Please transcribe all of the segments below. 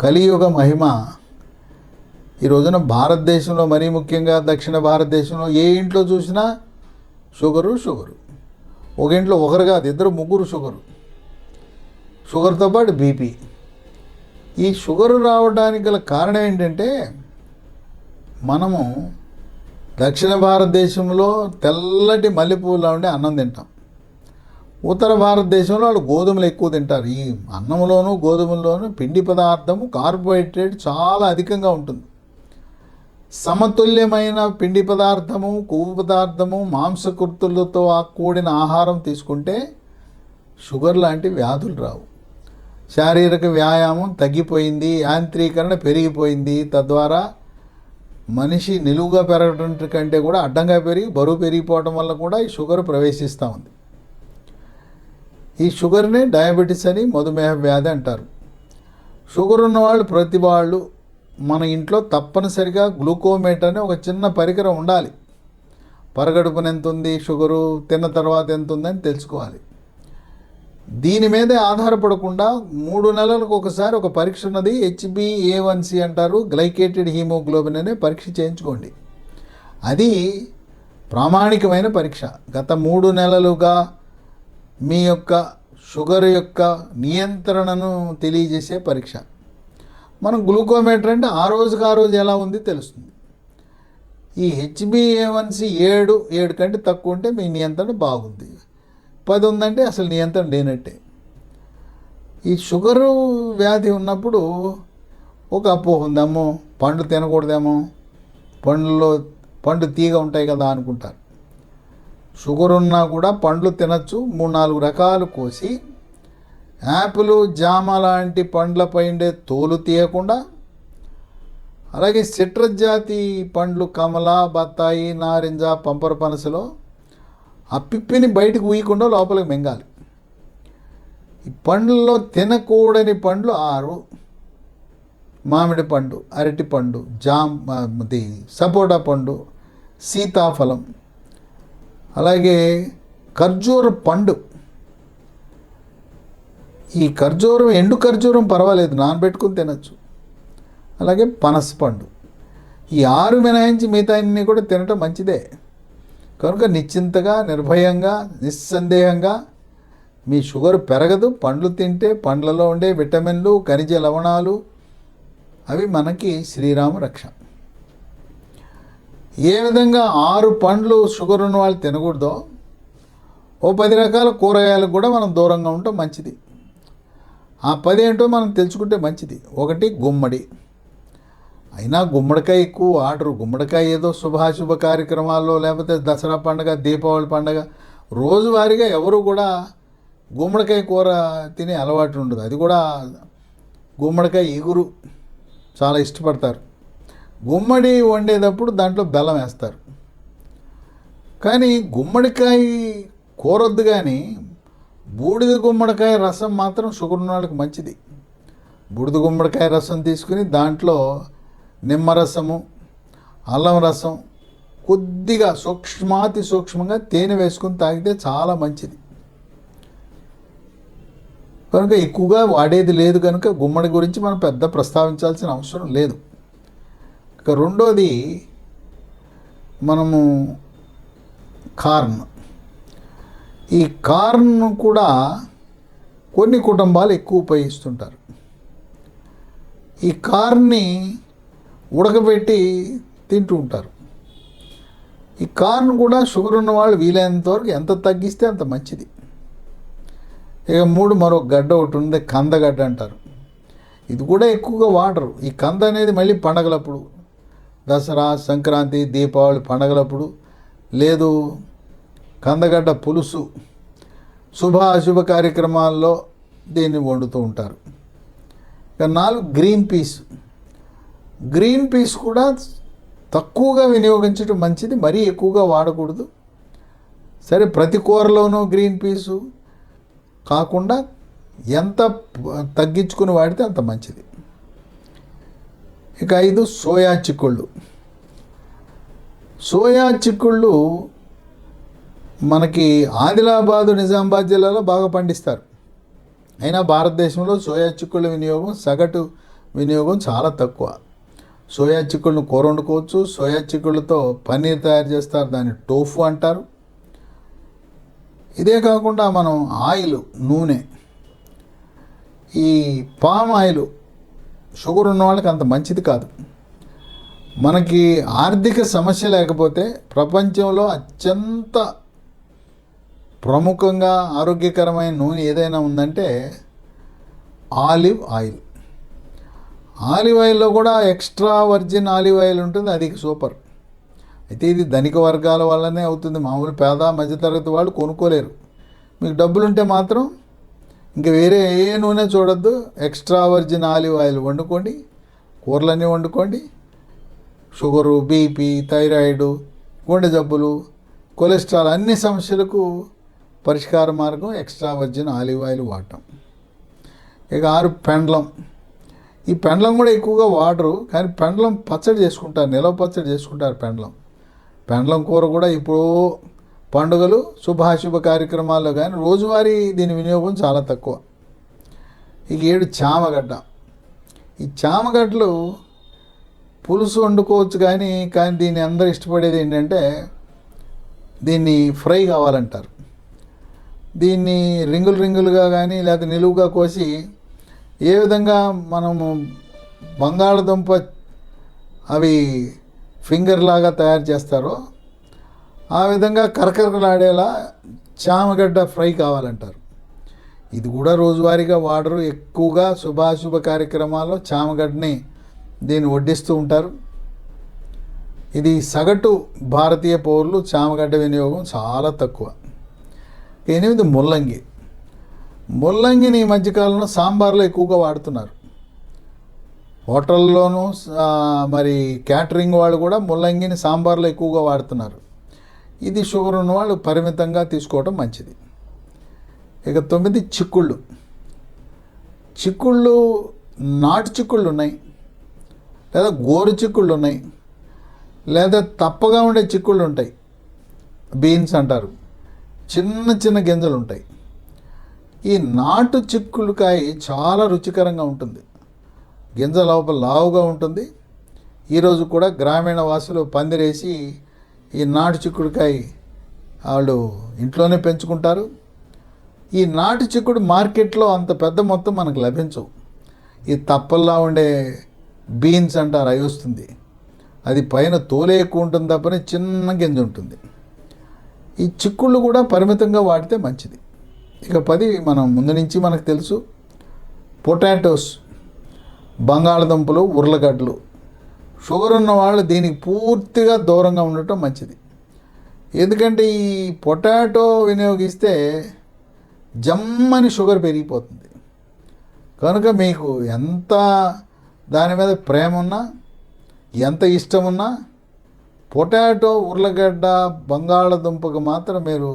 కలియుగ మహిమ ఈ రోజున భారతదేశంలో, మరీ ముఖ్యంగా దక్షిణ భారతదేశంలో ఏ ఇంట్లో చూసినా షుగరు. ఒక ఇంట్లో ఒకరు కాదు, ఇద్దరు ముగ్గురు షుగర్తో పాటు బీపీ. ఈ షుగరు రావడానికి గల కారణం ఏంటంటే, మనము దక్షిణ భారతదేశంలో తెల్లటి మల్లెపూలా ఉండే అన్నం తింటాం. ఉత్తర భారతదేశంలో వాళ్ళు గోధుమలు ఎక్కువ తింటారు. ఈ అన్నంలోనూ గోధుమల్లోనూ పిండి పదార్థము, కార్బోహైడ్రేట్ చాలా అధికంగా ఉంటుంది. సమతుల్యమైన పిండి పదార్థము, కొవ్వు పదార్థము, మాంసకృతులతో కూడిన ఆహారం తీసుకుంటే షుగర్ లాంటి వ్యాధులు రావు. శారీరక వ్యాయామం తగ్గిపోయింది, యాంత్రీకరణ పెరిగిపోయింది. తద్వారా మనిషి నిలువుగా పెరగడం కంటే కూడా అడ్డంగా పెరిగి బరువు పెరిగిపోవడం వల్ల కూడా ఈ షుగర్ ప్రవేశిస్తూ ఉంది. ఈ షుగర్ని డయాబెటీస్ అని, మధుమేహ వ్యాధి అంటారు. షుగర్ ఉన్నవాళ్ళు, ప్రతి వాళ్ళు మన ఇంట్లో తప్పనిసరిగా గ్లూకోమీటర్ అనే ఒక చిన్న పరికరం ఉండాలి. పరగడుపున ఎంత ఉంది షుగరు, తిన్న తర్వాత ఎంత ఉందని తెలుసుకోవాలి. దీని మీదే ఆధారపడకుండా 3 నెలలకు ఒకసారి ఒక పరీక్ష ఉన్నది, HbA1c అంటారు, గ్లైకేటెడ్ హీమోగ్లోబిన్ అనే పరీక్ష చేయించుకోండి. అది ప్రామాణికమైన పరీక్ష. గత 3 నెలలుగా మీ యొక్క షుగర్ యొక్క నియంత్రణను తెలియజేసే పరీక్ష. మనం గ్లూకోమీటర్ అంటే ఆ రోజు ఎలా ఉంది తెలుస్తుంది. ఈ HbA1c 7 కంటే తక్కువ ఉంటే మీ నియంత్రణ బాగుంది, 10 ఉందంటే అసలు నియంత్రణ లేనట్టే. ఈ షుగరు వ్యాధి ఉన్నప్పుడు ఒక అపోహ ఉందేమో, పండ్లు తినకూడదేమో, పండు తీగ ఉంటాయి కదా అనుకుంటారు. షుగర్ ఉన్నా కూడా పండ్లు తినచ్చు. 3-4 రకాలు కోసి, యాపిల్, జామ లాంటి పండ్లపై ఉండే తోలు తీయకుండా, అలాగే సిట్రస్ జాతి పండ్లు, కమల, బత్తాయి, నారింజ, పంపర పనసలో ఆ పిప్పిని బయటకు ఊయకుండా లోపలికి మింగాలి. ఈ పండ్లలో తినకూడని పండ్లు 6: మామిడి పండు, అరటి పండు, సపోటా పండు, సీతాఫలం, అలాగే ఖర్జూర పండు. ఈ ఖర్జూరం, ఎండు ఖర్జూరం పర్వాలేదు, నానబెట్టుకుని తినచ్చు. అలాగే పనస పండు. ఈ 6 మినహాయించి మిగతా అన్నీ కూడా తినటం మంచిదే. కనుక నిశ్చింతగా, నిర్భయంగా, నిస్సందేహంగా మీ షుగర్ పెరగదు. పండ్లు తింటే పండ్లలో ఉండే విటమిన్లు, ఖనిజ లవణాలు అవి మనకి శ్రీరామ రక్ష. ఏ విధంగా 6 పండ్లు షుగర్ ఉన్న వాళ్ళు తినకూడదో, ఓ 10 రకాల కూరగాయలకు కూడా మనం దూరంగా ఉండటం మంచిది. ఆ 10 ఏంటో మనం తెలుసుకుంటే మంచిది. 1 గుమ్మడి. అయినా గుమ్మడికాయ ఎక్కువ వాడరు. గుమ్మడికాయ ఏదో శుభాశుభ కార్యక్రమాల్లో, లేకపోతే దసరా పండుగ, దీపావళి పండుగ, రోజువారీగా ఎవరు కూడా గుమ్మడికాయ కూర తినే అలవాటు ఉండదు. అది కూడా గుమ్మడికాయ ఇగురు చాలా ఇష్టపడతారు. గుమ్మడి వండేటప్పుడు దాంట్లో బెల్లం వేస్తారు. కానీ గుమ్మడికాయ కూరొద్దు, కానీ బూడిద గుమ్మడికాయ రసం మాత్రం షుగర్ ఉన్న వాళ్ళకి మంచిది. బూడిద గుమ్మడికాయ రసం తీసుకుని దాంట్లో నిమ్మరసము, అల్లం రసం, కొద్దిగా సూక్ష్మాతి సూక్ష్మంగా తేనె వేసుకుని తాగితే చాలా మంచిది. కనుక ఎక్కువగా వాడేది లేదు కనుక గుమ్మడి గురించి మనం పెద్ద ప్రస్తావించాల్సిన అవసరం లేదు. ఇక రెండోది మనము కార్న్. ఈ కార్న్ కూడా కొన్ని కుటుంబాలు ఎక్కువ ఉపయోగిస్తుంటారు. ఈ కార్న్ని ఉడకబెట్టి తింటూ ఉంటారు. ఈ కార్న్ కూడా షుగర్ ఉన్న వాళ్ళు వీలైనంత వరకు ఎంత తగ్గిస్తే అంత మంచిది. ఇక మరొక గడ్డ ఒకటి ఉంది, కందగడ్డ అంటారు. ఇది కూడా ఎక్కువగా వాడరు. ఈ కంద అనేది మళ్ళీ పండగలప్పుడు, దసరా, సంక్రాంతి, దీపావళి పండగలప్పుడు, లేదు కందగడ్డ పులుసు, అశుభ కార్యక్రమాల్లో దీన్ని వండుతూ ఉంటారు. ఇక 4 గ్రీన్ పీస్ కూడా తక్కువగా వినియోగించడం మంచిది, మరీ ఎక్కువగా వాడకూడదు. సరే, ప్రతి కూరలోనూ గ్రీన్ పీసు కాకుండా ఎంత తగ్గించుకుని వాడితే అంత మంచిది. ఇక 5 సోయా చిక్కుళ్ళు. సోయా చిక్కుళ్ళు మనకి ఆదిలాబాదు, నిజామాబాద్ జిల్లాలో బాగా పండిస్తారు. అయినా భారతదేశంలో సోయా చిక్కుళ్ళ వినియోగం సగటు వినియోగం చాలా తక్కువ. సోయా చిక్కుళ్ళను కూర వండుకోవచ్చు. సోయా చిక్కుళ్ళతో పన్నీర్ తయారు చేస్తారు, దాన్ని టోఫు అంటారు. ఇదే కాకుండా మనం ఆయిల్, నూనె, ఈ పామ్ ఆయిల్ షుగర్ ఉన్న వాళ్ళకి అంత మంచిది కాదు. మనకి ఆర్థిక సమస్య లేకపోతే ప్రపంచంలో అత్యంత ప్రముఖంగా ఆరోగ్యకరమైన నూనె ఏదైనా ఉందంటే ఆలివ్ ఆయిల్. ఆలివ్ ఆయిల్లో కూడా ఎక్స్ట్రా వర్జిన్ ఆలివ్ ఆయిల్ ఉంటుంది, అది సూపర్. అయితే ఇది ధనిక వర్గాల వల్లనే అవుతుంది, మామూలు పేద మధ్యతరగతి వాళ్ళు కొనుక్కోలేరు. మీకు డబ్బులుంటే మాత్రం ఇంకా వేరే ఏ నూనె చూడొద్దు, ఎక్స్ట్రా వర్జిన్ ఆలివ్ ఆయిల్ వండుకోండి, కూరలన్నీ వండుకోండి. షుగరు, బీపీ, థైరాయిడ్, గుండె జబ్బులు, కొలెస్ట్రాల్ అన్ని సమస్యలకు పరిష్కార మార్గం ఎక్స్ట్రా వర్జిన్ ఆలివ్ ఆయిల్ వాడటం. ఇక 6 పెండ్లం. ఈ పెండ్లం కూడా ఎక్కువగా వాడరు, కానీ పెండ్లం పచ్చడి చేసుకుంటారు, నిలవ పచ్చడి చేసుకుంటారు. పెండ్లం కూర కూడా ఇప్పుడు పండుగలు, శుభాశుభ కార్యక్రమాల్లో, కానీ రోజువారీ దీని వినియోగం చాలా తక్కువ. ఇక 7 చామగడ్డ. ఈ చామగడ్డలు పులుసు వండుకోవచ్చు, కానీ దీన్ని అందరూ ఇష్టపడేది ఏంటంటే దీన్ని ఫ్రై కావాలంటారు. దీన్ని రింగులుగా కానీ లేదా నిలువుగా కోసి ఏ విధంగా మనము బంగాళదుంప అవి ఫింగర్ లాగా తయారు చేస్తారో ఆ విధంగా కరకరలాడేలా చామగడ్డ ఫ్రై కావాలంటారు. ఇది కూడా రోజువారీగా వాడరు, ఎక్కువగా శుభాశుభ కార్యక్రమాల్లో చామగడ్డని దీన్ని వడ్డిస్తూ ఉంటారు. ఇది సగటు భారతీయ పౌరులు చామగడ్డ వినియోగం చాలా తక్కువ. 8 ముల్లంగి. ముల్లంగిని ఈ మధ్యకాలంలో సాంబార్లో ఎక్కువగా వాడుతున్నారు. హోటల్లోనూ మరి క్యాటరింగ్ వాళ్ళు కూడా ముల్లంగిని సాంబార్లో ఎక్కువగా వాడుతున్నారు. ఇది షుగర్ ఉన్న వాళ్ళు పరిమితంగా తీసుకోవడం మంచిది. ఇక 9 చిక్కుళ్ళు. చిక్కుళ్ళు నాటు చిక్కుళ్ళు ఉన్నాయి, లేదా గోరు చిక్కుళ్ళు ఉన్నాయి, లేదా తప్పగా ఉండే చిక్కుళ్ళు ఉంటాయి, బీన్స్ అంటారు. చిన్న గింజలు ఉంటాయి. ఈ నాటు చిక్కుడుకాయ చాలా రుచికరంగా ఉంటుంది, గింజ లోపల లావుగా ఉంటుంది. ఈరోజు కూడా గ్రామీణ వాసులు పందిరేసి ఈ నాటు చిక్కుడుకాయ వాళ్ళు ఇంట్లోనే పెంచుకుంటారు. ఈ నాటు చిక్కుడు మార్కెట్లో అంత పెద్ద మొత్తం మనకు లభించవు. ఈ తప్పల్లా ఉండే బీన్స్ అంటారు, అవి వస్తుంది. అది పైన తోలే ఎక్కువ ఉంటుంది తప్పని చిన్న గింజ ఉంటుంది. ఈ చిక్కుళ్ళు కూడా పరిమితంగా వాడితే మంచిది. ఇక 10 మనం ముందు నుంచి మనకు తెలుసు, పొటాటోస్, బంగాళదుంపలు, ఉర్లగడ్డలు. షుగర్ ఉన్న వాళ్ళు దీనికి పూర్తిగా దూరంగా ఉండటం మంచిది. ఎందుకంటే ఈ పొటాటో వినియోగిస్తే జమ్మని షుగర్ పెరిగిపోతుంది. కనుక మీకు ఎంత దాని మీద ప్రేమ ఉన్నా, ఎంత ఇష్టం ఉన్నా, పొటాటో, ఉర్లగడ్డ, బంగాళదుంపకు మాత్రం మీరు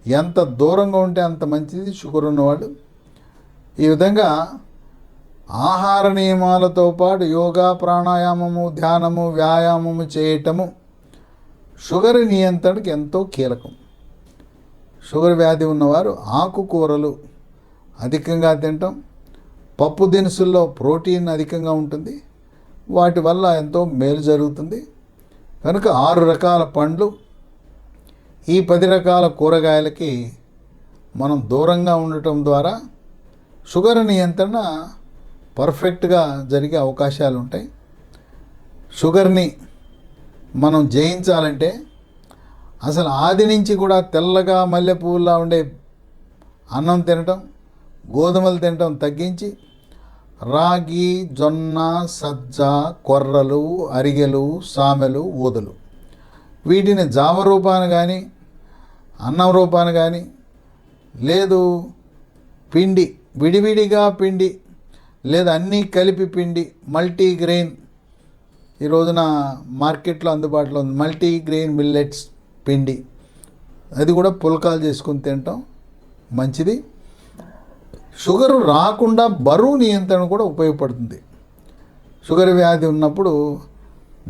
ఎంత దూరంగా ఉంటే అంత మంచిది షుగర్ ఉన్నవాళ్ళు. ఈ విధంగా ఆహార నియమాలతో పాటు యోగా, ప్రాణాయామము, ధ్యానము, వ్యాయామము చేయటము షుగర్ నియంత్రణకు ఎంతో కీలకం. షుగర్ వ్యాధి ఉన్నవారు ఆకుకూరలు అధికంగా తినటం, పప్పు దినుసుల్లో ప్రోటీన్ అధికంగా ఉంటుంది, వాటి వల్ల ఎంతో మేలు జరుగుతుంది. కనుక 6 రకాల పండ్లు, ఈ 10 రకాల కూరగాయలకి మనం దూరంగా ఉండటం ద్వారా షుగర్ నియంత్రణ పర్ఫెక్ట్గా జరిగే అవకాశాలు ఉంటాయి. షుగర్ని మనం జయించాలంటే అసలు ఆది నుంచి కూడా తెల్లగా మల్లెపూల్లా ఉండే అన్నం తినటం, గోధుమలు తినటం తగ్గించి రాగి, జొన్న, సజ్జ, కొర్రలు, అరిగెలు, సామెలు, ఊదలు వీటిని జావ రూపాన కానీ, అన్నం రూపాన కానీ, లేదు పిండి విడివిడిగా పిండి, లేదా అన్నీ కలిపి పిండి, మల్టీగ్రెయిన్ ఈ రోజున మార్కెట్లో అందుబాటులో ఉంది, మల్టీగ్రెయిన్ మిల్లెట్స్ పిండి, అది కూడా పుల్కాలు చేసుకుని తినటం మంచిది. షుగరు రాకుండా బరువు నియంత్రణ కూడా ఉపయోగపడుతుంది. షుగర్ వ్యాధి ఉన్నప్పుడు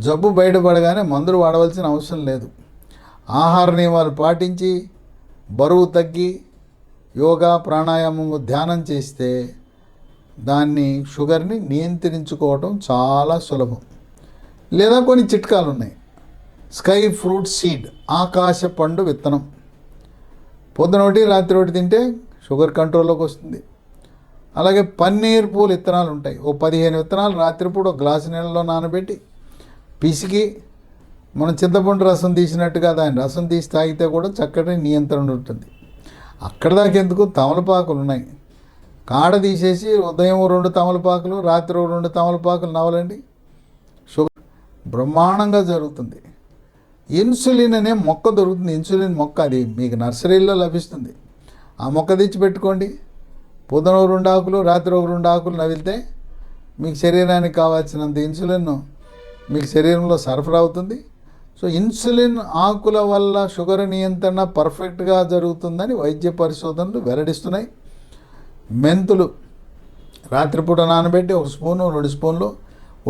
జబ్బు బయటపడగానే మందులు వాడవలసిన అవసరం లేదు. ఆహార నియమాలు పాటించి బరువు తగ్గి యోగా, ప్రాణాయామము, ధ్యానం చేస్తే దాన్ని షుగర్ని నియంత్రించుకోవటం చాలా సులభం. లేదా కొన్ని చిట్కాలు ఉన్నాయి. స్కై ఫ్రూట్ సీడ్, ఆకాశ పండు విత్తనం, పొద్దున ఒకటి రాత్రి ఒకటి తింటే షుగర్ కంట్రోల్లోకి వస్తుంది. అలాగే పన్నీర్ పూల విత్తనాలు ఉంటాయి. ఓ 15 విత్తనాలు రాత్రిపూట ఒక గ్లాసు నీళ్ళలో నానబెట్టి పిసికి మనం చింతపండు రసం తీసినట్టుగా దాని రసం తీసి తాగితే కూడా చక్కటి నియంత్రణ ఉంటుంది. అక్కడ దాకెందుకు, తమలపాకులు ఉన్నాయి. కాడ తీసేసి ఉదయం 2 తమలపాకులు, రాత్రి 2 తమలపాకులు నవలండి, షుగర్ బ్రహ్మాండంగా జరుగుతుంది. ఇన్సులిన్ అనే మొక్క దొరుకుతుంది. ఇన్సులిన్ మొక్క, అది మీకు నర్సరీలో లభిస్తుంది. ఆ మొక్క తెచ్చి పెట్టుకోండి. పొద్దున 2 ఆకులు, రాత్రి 2 ఆకులు నవిలితే మీకు శరీరానికి కావాల్సినంత ఇన్సులిన్ మీకు శరీరంలో సరఫరా అవుతుంది. సో ఇన్సులిన్ ఆకుల వల్ల షుగర్ నియంత్రణ పర్ఫెక్ట్గా జరుగుతుందని వైద్య పరిశోధనలు వెల్లడిస్తున్నాయి. మెంతులు రాత్రిపూట నానబెట్టి 1 స్పూను 2 స్పూన్లు,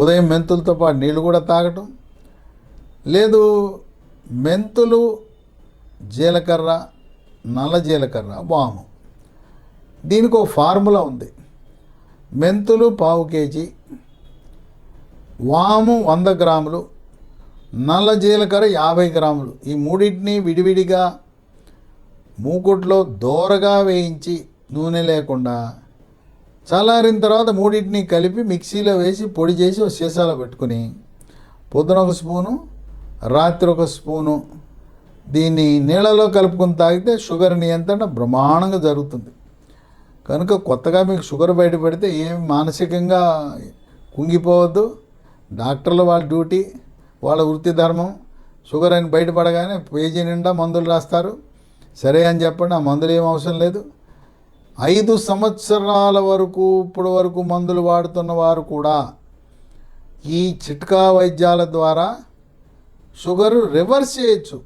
ఉదయం మెంతులతో పాటు నీళ్ళు కూడా తాగటం. లేదు, మెంతులు, జీలకర్ర, నల్ల జీలకర్ర, వాము, దీనికి ఒక ఫార్ములా ఉంది. మెంతులు 1/2 కేజీ, వాము 100 గ్రాములు, నల్ల జీలకర్ర 50 గ్రాములు. ఈ మూడింటిని విడివిడిగా మూకుట్లో దోరగా వేయించి నూనె లేకుండా చల్లారిన తర్వాత మూడింటిని కలిపి మిక్సీలో వేసి పొడి చేసి ఒక సీసాలో పెట్టుకుని పొద్దున 1 స్పూను, రాత్రి 1 స్పూను దీన్ని నీళ్ళలో కలుపుకొని తాగితే షుగర్ నియంత్రణ బ్రహ్మాండంగా జరుగుతుంది. కనుక కొత్తగా మీకు షుగర్ బయటపడితే ఏమి మానసికంగా కుంగిపోవద్దు. డాక్టర్లు వాళ్ళ డ్యూటీ, వాళ్ళ వృత్తి ధర్మం. షుగర్ అని బయటపడగానే పేజీ నిండా మందులు రాస్తారు. సరే అని చెప్పండి, ఆ మందులు ఏం అవసరం లేదు. 5 సంవత్సరాల వరకు ఇప్పటి వరకు మందులు వాడుతున్న వారు కూడా ఈ చిట్కా వైద్యాల ద్వారా షుగరు రివర్స్ చేయొచ్చు.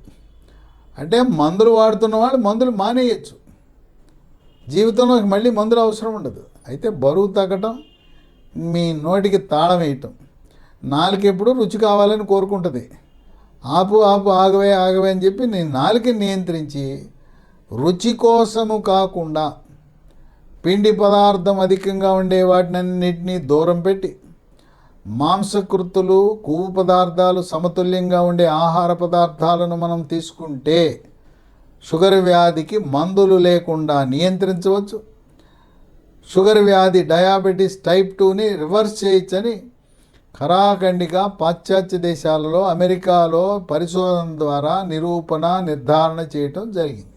అంటే మందులు వాడుతున్న వాళ్ళు మందులు మానేయచ్చు. జీవితంలో మళ్ళీ మందులు అవసరం ఉండదు. అయితే బరువు తగ్గటం, మీ నోటికి తాళం వేయటం, నాలుక ఎప్పుడు రుచి కావాలని కోరుకుంటుంది. ఆపు ఆపు ఆగవే ఆగవే అని చెప్పి నేను నాలుకని నియంత్రించి రుచి కోసము కాకుండా పిండి పదార్థం అధికంగా ఉండే వాటినన్నింటినీ దూరం పెట్టి మాంసకృతులు, కొవ్వు పదార్థాలు సమతుల్యంగా ఉండే ఆహార పదార్థాలను మనం తీసుకుంటే షుగర్ వ్యాధికి మందులు లేకుండా నియంత్రించవచ్చు. షుగర్ వ్యాధి, డయాబెటీస్ టైప్ 2ని రివర్స్ చేయొచ్చని ఖరాఖండిగా పాశ్చాత్య దేశాలలో, అమెరికాలో పరిశోధన ద్వారా నిరూపణ, నిర్ధారణ చేయటం జరిగింది.